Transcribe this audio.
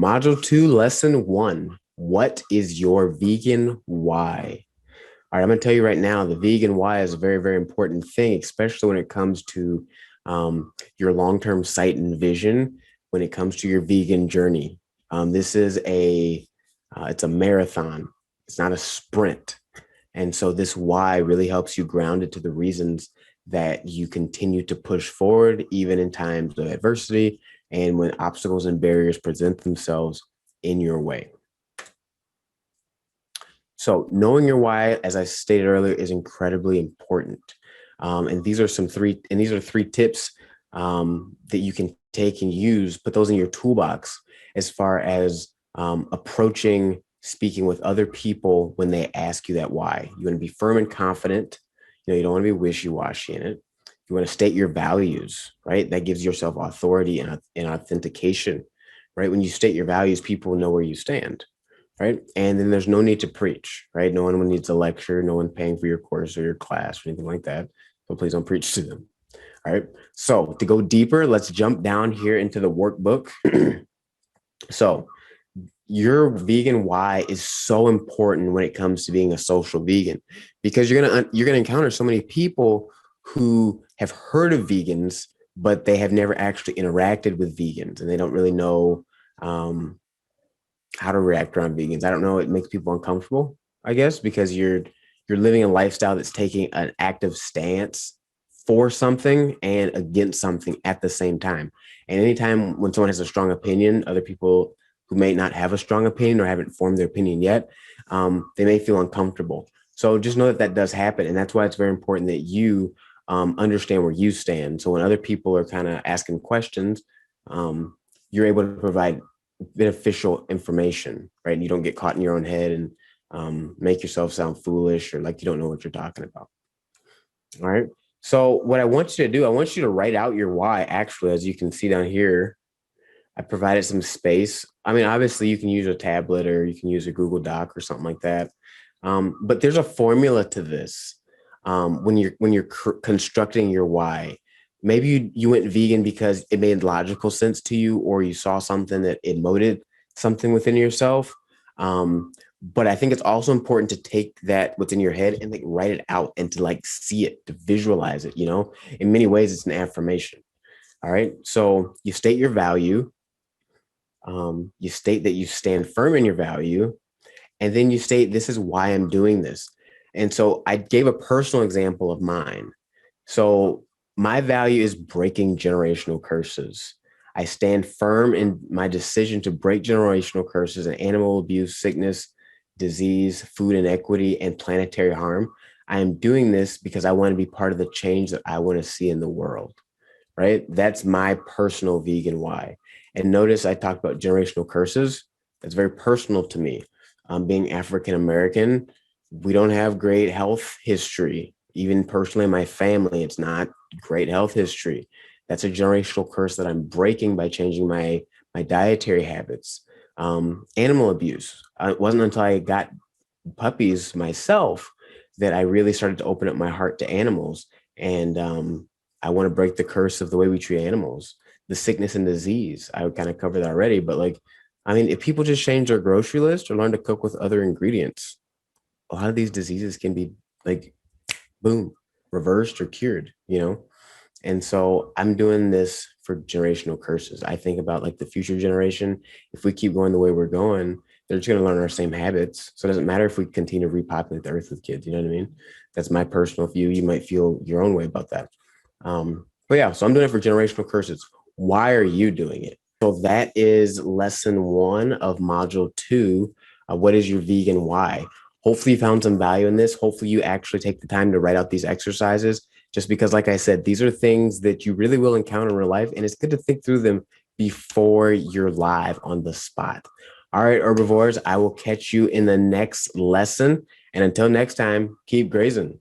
Module 2, Lesson 1. What is your vegan why? All right, I'm going to tell you right now, the vegan why is a very, very important thing, especially when it comes to your long-term sight and vision, when it comes to your vegan journey. This is it's a marathon. It's not a sprint. And so this why really helps you ground it to the reasons that you continue to push forward, even in times of adversity and when obstacles and barriers present themselves in your way. So knowing your why, as I stated earlier, is incredibly important. And these are three tips that you can take and use, put those in your toolbox as far as approaching speaking with other people when they ask you that why. You want to be firm and confident. You don't want to be wishy-washy in it. You want to state your values, right? That gives yourself authority and authentication, right? When you state your values, people know where you stand, right? And then there's no need to preach, right? No one needs a lecture, no one paying for your course or your class or anything like that. So please don't preach to them. All right. So to go deeper, let's jump down here into the workbook. So your vegan why is so important when it comes to being a social vegan, because you're gonna encounter so many people who have heard of vegans, but they have never actually interacted with vegans, and they don't really know how to react around vegans. I don't know. It makes people uncomfortable, I guess, because you're living a lifestyle that's taking an active stance for something and against something at the same time. And anytime when someone has a strong opinion, other people who may not have a strong opinion or haven't formed their opinion yet, they may feel uncomfortable. So just know that that does happen. And that's why it's very important that you understand where you stand. So when other people are kind of asking questions, you're able to provide beneficial information, right? And you don't get caught in your own head and make yourself sound foolish or like you don't know what you're talking about. All right. So what I want you to do, I want you to write out your why. Actually, as you can see down here, I provided some space. I mean, obviously you can use a tablet or you can use a Google Doc or something like that. But there's a formula to this. When you're constructing your why, maybe you went vegan because it made logical sense to you, or you saw something that emoted something within yourself. But I think it's also important to take that what's in your head and like write it out and to like see it, to visualize it. In many ways, it's an affirmation. All right. So you state your value. You state that you stand firm in your value, and then you state, this is why I'm doing this. And so I gave a personal example of mine. So my value is breaking generational curses. I stand firm in my decision to break generational curses and animal abuse, sickness, disease, food inequity, and planetary harm. I am doing this because I want to be part of the change that I want to see in the world, right? That's my personal vegan why. And notice I talked about generational curses. That's very personal to me. Being African American, we don't have great health history. Even personally, in my family, it's not great health history. That's a generational curse that I'm breaking by changing my dietary habits. Animal abuse. It wasn't until I got puppies myself that I really started to open up my heart to animals. And I want to break the curse of the way we treat animals. The sickness and disease, I kind of covered that already, but if people just change their grocery list or learn to cook with other ingredients, a lot of these diseases can be like, boom, reversed or cured. And so I'm doing this for generational curses. I think about like the future generation. If we keep going the way we're going, they're just going to learn our same habits. So it doesn't matter if we continue to repopulate the earth with kids. You know what I mean? That's my personal view. You might feel your own way about that. But yeah, so I'm doing it for generational curses. Why are you doing it? So that is lesson 1 of module 2. What is your vegan why? Hopefully you found some value in this. Hopefully you actually take the time to write out these exercises, just because, like I said, these are things that you really will encounter in real life. And it's good to think through them before you're live on the spot. All right, herbivores, I will catch you in the next lesson. And until next time, keep grazing.